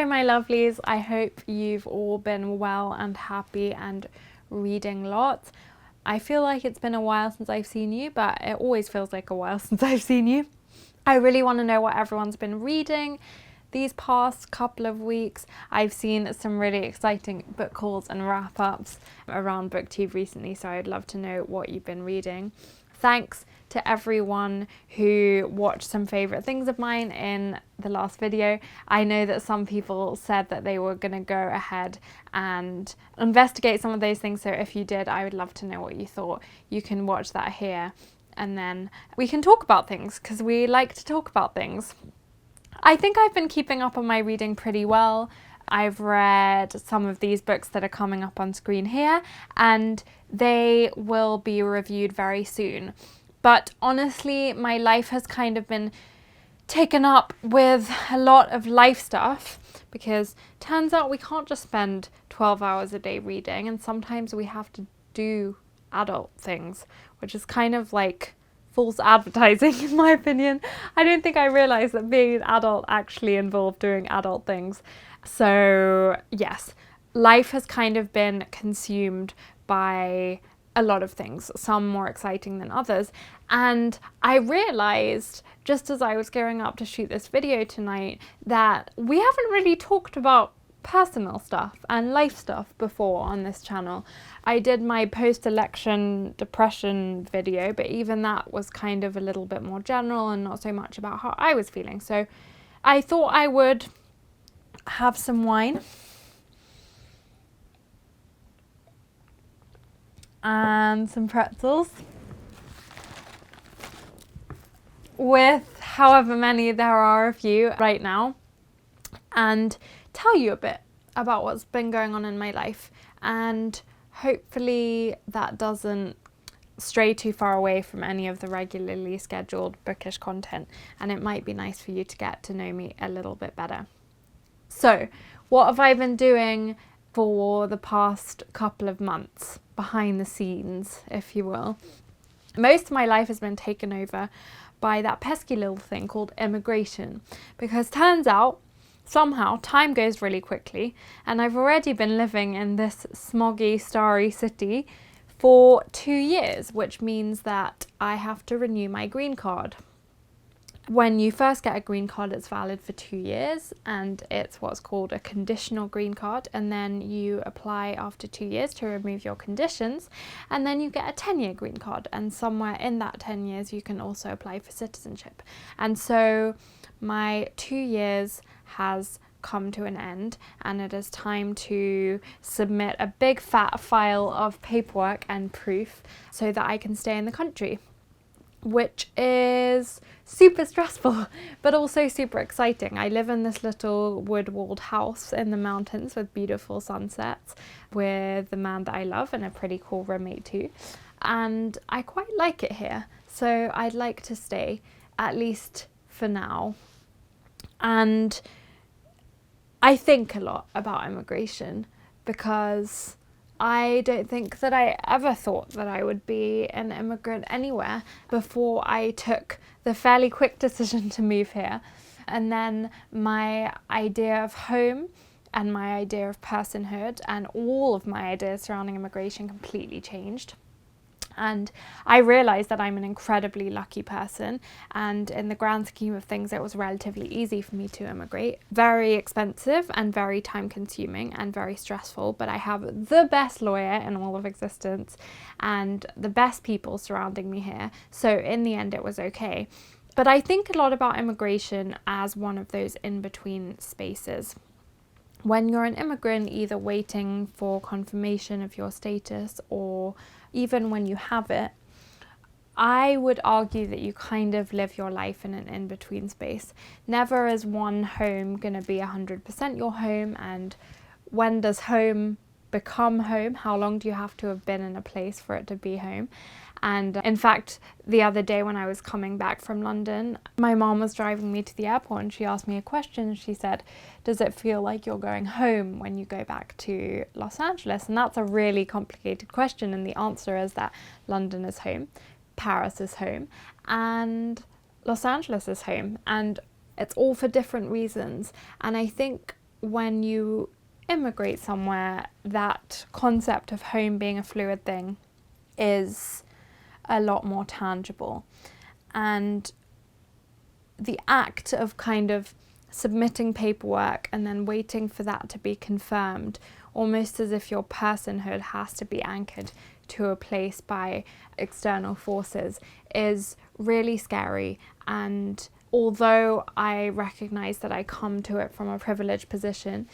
my lovelies, I hope you've all been well and happy and reading lots. I feel like it's been a while since I've seen you, but it always feels like a while since I've seen you. I really want to know what everyone's been reading these past couple of weeks. I've seen some really exciting book hauls and wrap-ups around BookTube recently, so I'd love to know what you've been reading. Thanks to everyone who watched some favourite things of mine in the last video. I know that some people said that they were going to go ahead and investigate some of those things, so if you did, I would love to know what you thought. You can watch that here and then we can talk about things, because we like to talk about things. I think I've been keeping up on my reading pretty well. I've read some of these books that are coming up on screen here, and they will be reviewed very soon. But honestly, my life has kind of been taken up with a lot of life stuff, because turns out we can't just spend 12 hours a day reading, and sometimes we have to do adult things, which is kind of like false advertising in my opinion. I don't think I realised that being an adult actually involved doing adult things. So yes, life has kind of been consumed by a lot of things, some more exciting than others. And I realised just as I was gearing up to shoot this video tonight that we haven't really talked about personal stuff and life stuff before on this channel. I did my post-election depression video, but even that was kind of a little bit more general and not so much about how I was feeling. So I thought I would have some wine and some pretzels with however many there are of you right now, and tell you a bit about what's been going on in my life, and hopefully that doesn't stray too far away from any of the regularly scheduled bookish content, and it might be nice for you to get to know me a little bit better. So, what have I been doing for the past couple of months, behind the scenes, if you will? Most of my life has been taken over by that pesky little thing called immigration, because turns out somehow time goes really quickly, and I've already been living in this smoggy, starry city for 2 years, which means that I have to renew my green card. When you first get a green card, it's valid for 2 years, and it's what's called a conditional green card, and then you apply after 2 years to remove your conditions, and then you get a 10-year green card, and somewhere in that 10 years you can also apply for citizenship. And so my 2 years has come to an end, and it is time to submit a big fat file of paperwork and proof so that I can stay in the country, which is super stressful but also super exciting. I live in this little wood-walled house in the mountains with beautiful sunsets with the man that I love and a pretty cool roommate too, and I quite like it here, so I'd like to stay, at least for now. And I think a lot about immigration, because I don't think that I ever thought that I would be an immigrant anywhere before I took the fairly quick decision to move here. And then my idea of home and my idea of personhood and all of my ideas surrounding immigration completely changed. And I realised that I'm an incredibly lucky person, and in the grand scheme of things it was relatively easy for me to immigrate. Very expensive and very time consuming and very stressful, but I have the best lawyer in all of existence and the best people surrounding me here, so in the end it was okay. But I think a lot about immigration as one of those in-between spaces. When you're an immigrant, either waiting for confirmation of your status or even when you have it, I would argue that you kind of live your life in an in-between space. Never is one home going to be 100% your home, and when does home become home? How long do you have to have been in a place for it to be home? And in fact, the other day when I was coming back from London, my mom was driving me to the airport and she asked me a question. She said, does it feel like you're going home when you go back to Los Angeles? And that's a really complicated question, and the answer is that London is home, Paris is home, and Los Angeles is home, and it's all for different reasons. And I think when you immigrate somewhere, that concept of home being a fluid thing is a lot more tangible. And the act of kind of submitting paperwork and then waiting for that to be confirmed, almost as if your personhood has to be anchored to a place by external forces, is really scary. And although I recognize that I come to it from a privileged position,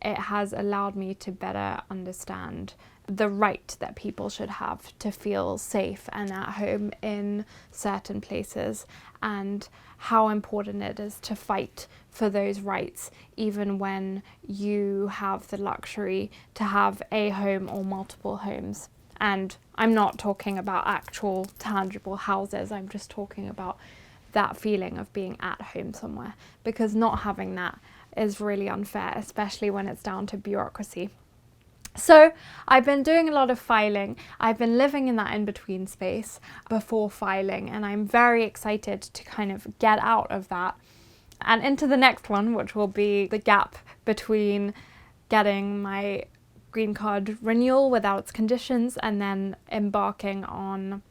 it has allowed me to better understand the right that people should have to feel safe and at home in certain places, and how important it is to fight for those rights, even when you have the luxury to have a home or multiple homes. And I'm not talking about actual tangible houses, I'm just talking about that feeling of being at home somewhere, because not having that is really unfair, especially when it's down to bureaucracy. So I've been doing a lot of filing. I've been living in that in-between space before filing, and I'm very excited to kind of get out of that and into the next one, which will be the gap between getting my green card renewal without its conditions and then embarking on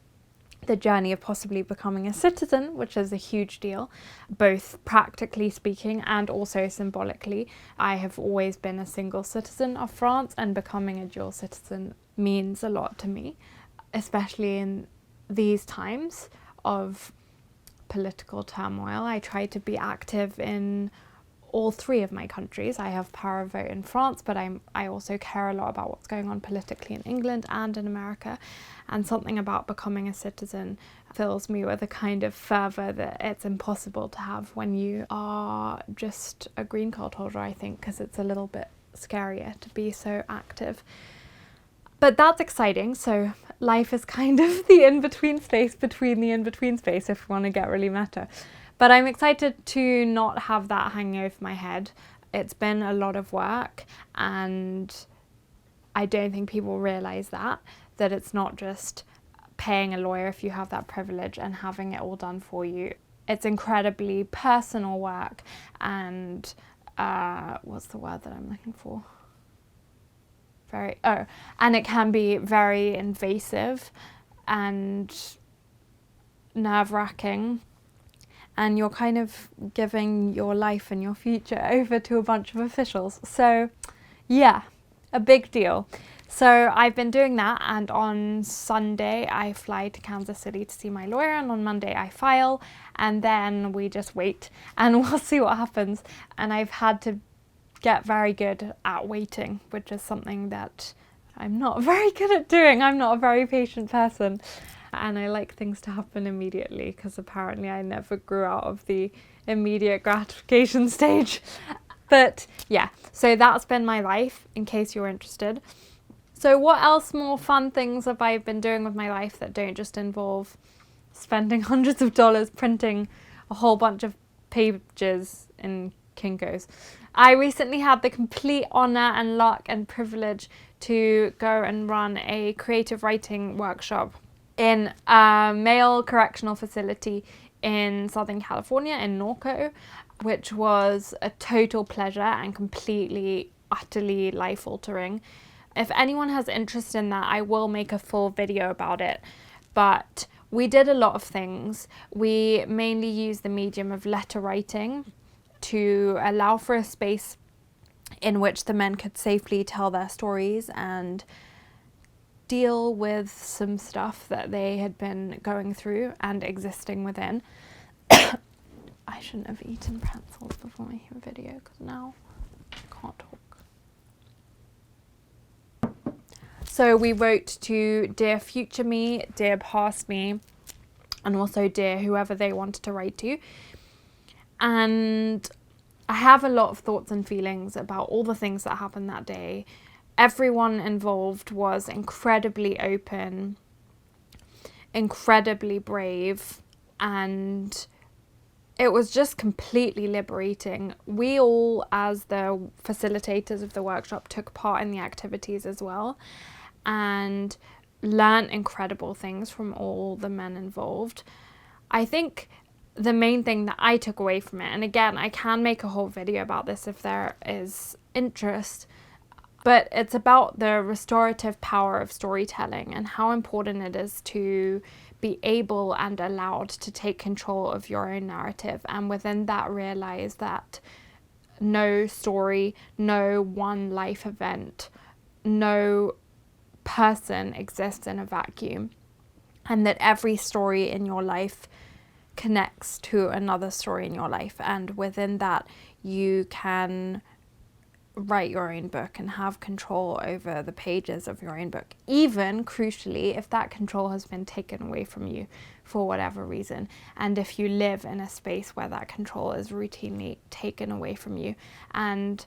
the journey of possibly becoming a citizen, which is a huge deal, both practically speaking and also symbolically. I have always been a single citizen of France, and becoming a dual citizen means a lot to me, especially in these times of political turmoil. I try to be active in all three of my countries. I have power of vote in France, but I also care a lot about what's going on politically in England and in America. And something about becoming a citizen fills me with a kind of fervour that it's impossible to have when you are just a green card holder, I think, because it's a little bit scarier to be so active. But that's exciting. So life is kind of the in-between space between the in-between space, if we want to get really meta. But I'm excited to not have that hanging over my head. It's been a lot of work, and I don't think people realise that it's not just paying a lawyer if you have that privilege and having it all done for you. It's incredibly personal work, and what's the word that I'm looking for? And it can be very invasive and nerve-wracking. And you're kind of giving your life and your future over to a bunch of officials. So yeah, a big deal. So I've been doing that, and on Sunday I fly to Kansas City to see my lawyer, and on Monday I file, and then we just wait and we'll see what happens. And I've had to get very good at waiting, which is something that I'm not very good at doing. I'm not a very patient person. And I like things to happen immediately, because apparently I never grew out of the immediate gratification stage. But yeah, so that's been my life, in case you're interested. So what else more fun things have I been doing with my life that don't just involve spending hundreds of dollars printing a whole bunch of pages in Kinko's? I recently had the complete honour and luck and privilege to go and run a creative writing workshop in a male correctional facility in Southern California, in Norco, which was a total pleasure and completely, utterly life-altering. If anyone has interest in that, I will make a full video about it. But we did a lot of things. We mainly used the medium of letter writing to allow for a space in which the men could safely tell their stories and deal with some stuff that they had been going through and existing within. I shouldn't have eaten pretzels before making a video, because now I can't talk. So we wrote to Dear Future Me, Dear Past Me, and also Dear whoever they wanted to write to. And I have a lot of thoughts and feelings about all the things that happened that day. Everyone involved was incredibly open, incredibly brave, and it was just completely liberating. We all, as the facilitators of the workshop, took part in the activities as well and learnt incredible things from all the men involved. I think the main thing that I took away from it, and again, I can make a whole video about this if there is interest, but it's about the restorative power of storytelling and how important it is to be able and allowed to take control of your own narrative, and within that realize that no story, no one life event, no person exists in a vacuum, and that every story in your life connects to another story in your life, and within that you can write your own book and have control over the pages of your own book, even crucially if that control has been taken away from you for whatever reason, and if you live in a space where that control is routinely taken away from you. And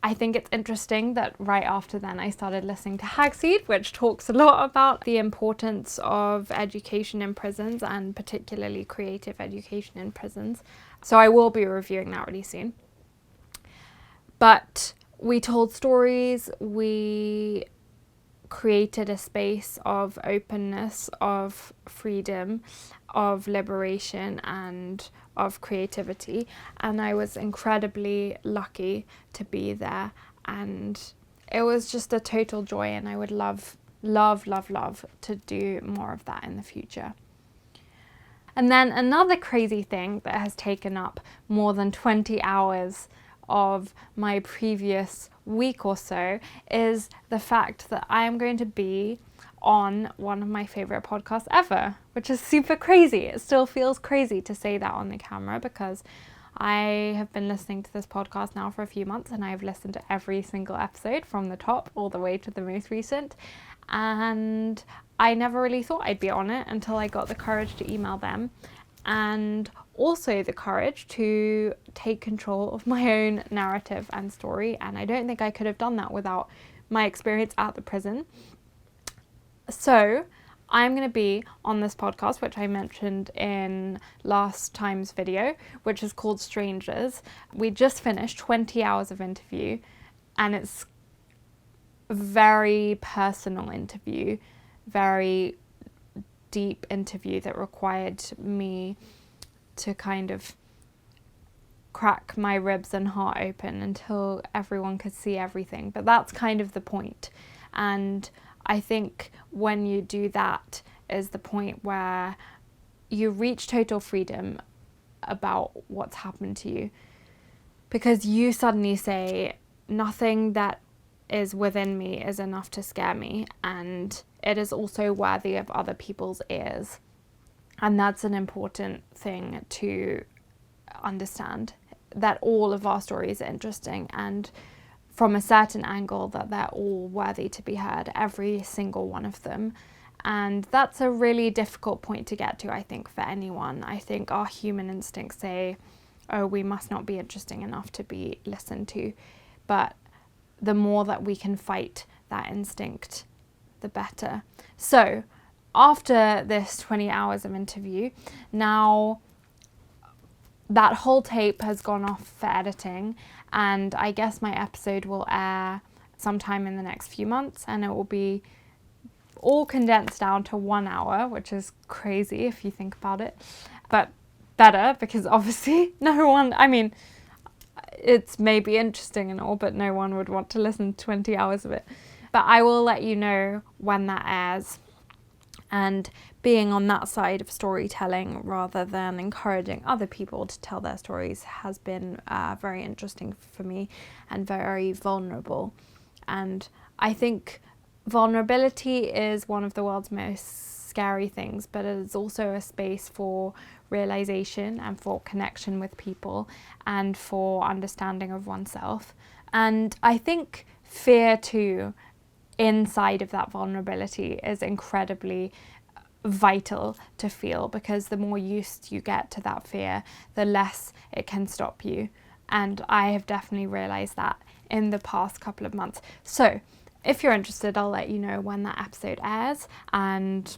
I think it's interesting that right after then I started listening to Hagseed, which talks a lot about the importance of education in prisons, and particularly creative education in prisons. So I will be reviewing that really soon. But we told stories, we created a space of openness, of freedom, of liberation, and of creativity, and I was incredibly lucky to be there, and it was just a total joy, and I would love to do more of that in the future. And then another crazy thing that has taken up more than 20 hours of my previous week or so is the fact that I am going to be on one of my favorite podcasts ever, which is super crazy. It still feels crazy to say that on the camera, because I have been listening to this podcast now for a few months, and I've listened to every single episode from the top all the way to the most recent, and I never really thought I'd be on it until I got the courage to email them, and also the courage to take control of my own narrative and story. And I don't think I could have done that without my experience at the prison. So I'm going to be on this podcast, which I mentioned in last time's video, which is called Strangers. We just finished 20 hours of interview, and it's a very personal interview, very deep interview that required me to kind of crack my ribs and heart open until everyone could see everything. But that's kind of the point. And I think when you do that is the point where you reach total freedom about what's happened to you, because you suddenly say, nothing that is within me is enough to scare me, and it is also worthy of other people's ears. And that's an important thing to understand, that all of our stories are interesting, and from a certain angle that they're all worthy to be heard, every single one of them. And that's a really difficult point to get to, I think, for anyone. I think our human instincts say, oh, we must not be interesting enough to be listened to. But the more that we can fight that instinct, the better. So after this 20 hours of interview, now that whole tape has gone off for editing, and I guess my episode will air sometime in the next few months, and it will be all condensed down to 1 hour, which is crazy if you think about it, but better, because obviously it's maybe interesting and all, but no one would want to listen to 20 hours of it. But I will let you know when that airs. And being on that side of storytelling rather than encouraging other people to tell their stories has been very interesting for me, and very vulnerable. And I think vulnerability is one of the world's most scary things, but it is also a space for realization and for connection with people and for understanding of oneself. And I think fear too, inside of that vulnerability, is incredibly vital to feel, because the more used you get to that fear, the less it can stop you. And I have definitely realized that in the past couple of months. So if you're interested, I'll let you know when that episode airs, and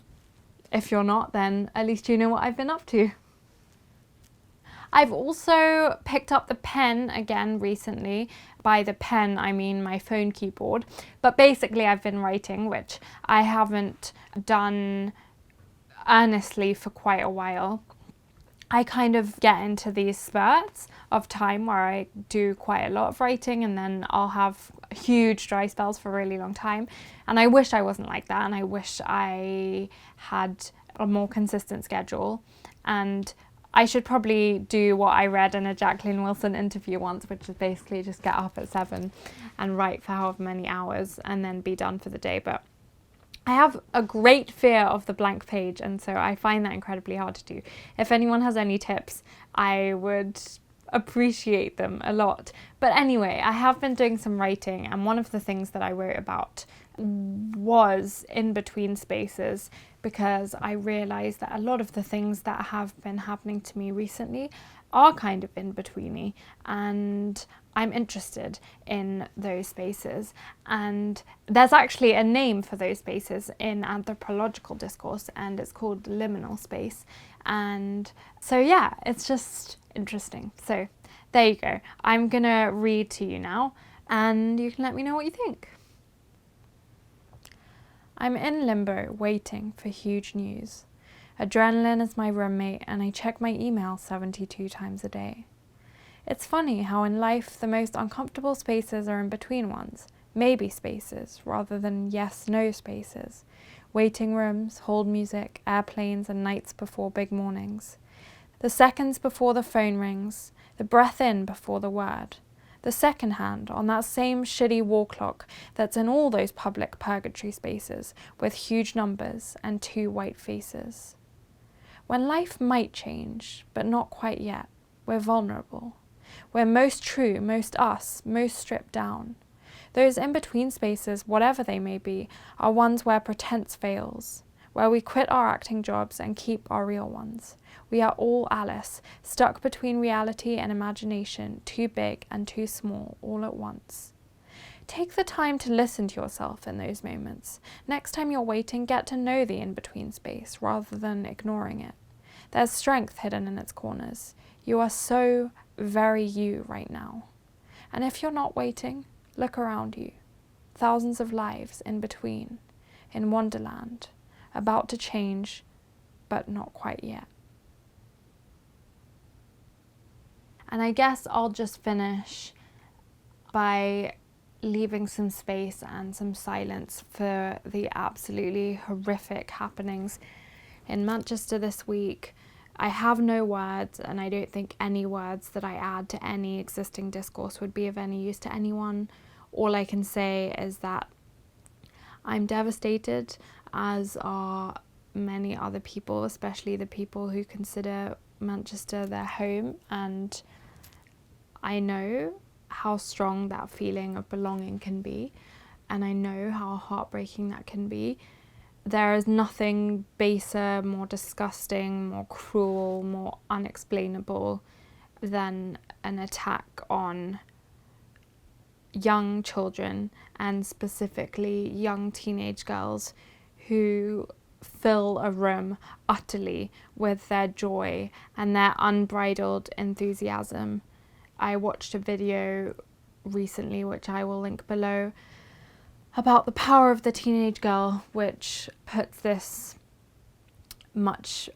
if you're not, then at least you know what I've been up to. I've also picked up the pen again recently. By the pen, I mean my phone keyboard. But basically I've been writing, which I haven't done earnestly for quite a while. I kind of get into these spurts of time where I do quite a lot of writing, and then I'll have huge dry spells for a really long time. And I wish I wasn't like that, and I wish I had a more consistent schedule. And I should probably do what I read in a Jacqueline Wilson interview once, which is basically just get up at 7 and write for however many hours and then be done for the day. But I have a great fear of the blank page, and so I find that incredibly hard to do. If anyone has any tips, I would appreciate them a lot. But anyway, I have been doing some writing, and one of the things that I wrote about was in between spaces, because I realised that a lot of the things that have been happening to me recently are kind of in betweeny, and I'm interested in those spaces. And there's actually a name for those spaces in anthropological discourse, and it's called liminal space. And so yeah, it's just interesting. So there you go. I'm gonna read to you now, and you can let me know what you think. I'm in limbo, waiting for huge news. Adrenaline is my roommate, and I check my email 72 times a day. It's funny how in life the most uncomfortable spaces are in between ones, maybe spaces rather than yes-no spaces, waiting rooms, hold music, airplanes and nights before big mornings. The seconds before the phone rings, the breath in before the word, the second hand on that same shitty wall clock that's in all those public purgatory spaces with huge numbers and 2 white faces. When life might change, but not quite yet, we're vulnerable. We're most true, most us, most stripped down. Those in-between spaces, whatever they may be, are ones where pretense fails, where we quit our acting jobs and keep our real ones. We are all Alice, stuck between reality and imagination, too big and too small all at once. Take the time to listen to yourself in those moments. Next time you're waiting, get to know the in-between space rather than ignoring it. There's strength hidden in its corners. You are so very you right now. And if you're not waiting, look around you. Thousands of lives in between, in Wonderland, about to change, but not quite yet. And I guess I'll just finish by leaving some space and some silence for the absolutely horrific happenings in Manchester this week. I have no words, and I don't think any words that I add to any existing discourse would be of any use to anyone. All I can say is that I'm devastated, as are many other people, especially the people who consider Manchester their home, and I know how strong that feeling of belonging can be, and I know how heartbreaking that can be. There is nothing baser, more disgusting, more cruel, more unexplainable than an attack on young children, and specifically young teenage girls who fill a room utterly with their joy and their unbridled enthusiasm. I watched a video recently, which I will link below, about the power of the teenage girl, which puts this much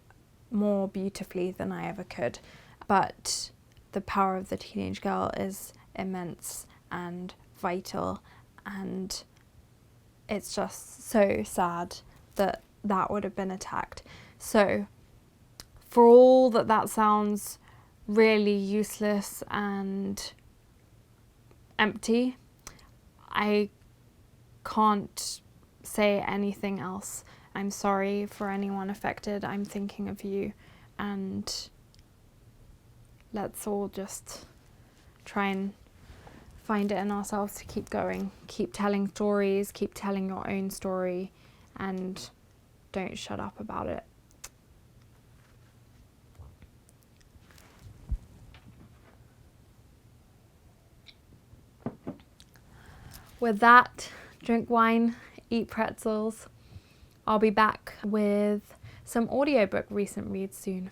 more beautifully than I ever could. But the power of the teenage girl is immense and vital, and it's just so sad that that would have been attacked. So for all that that sounds really useless and empty, I can't say anything else. I'm sorry for anyone affected. I'm thinking of you, and let's all just try and find it in ourselves to keep going, keep telling stories, keep telling your own story, and don't shut up about it. With that, drink wine, eat pretzels. I'll be back with some audiobook recent reads soon.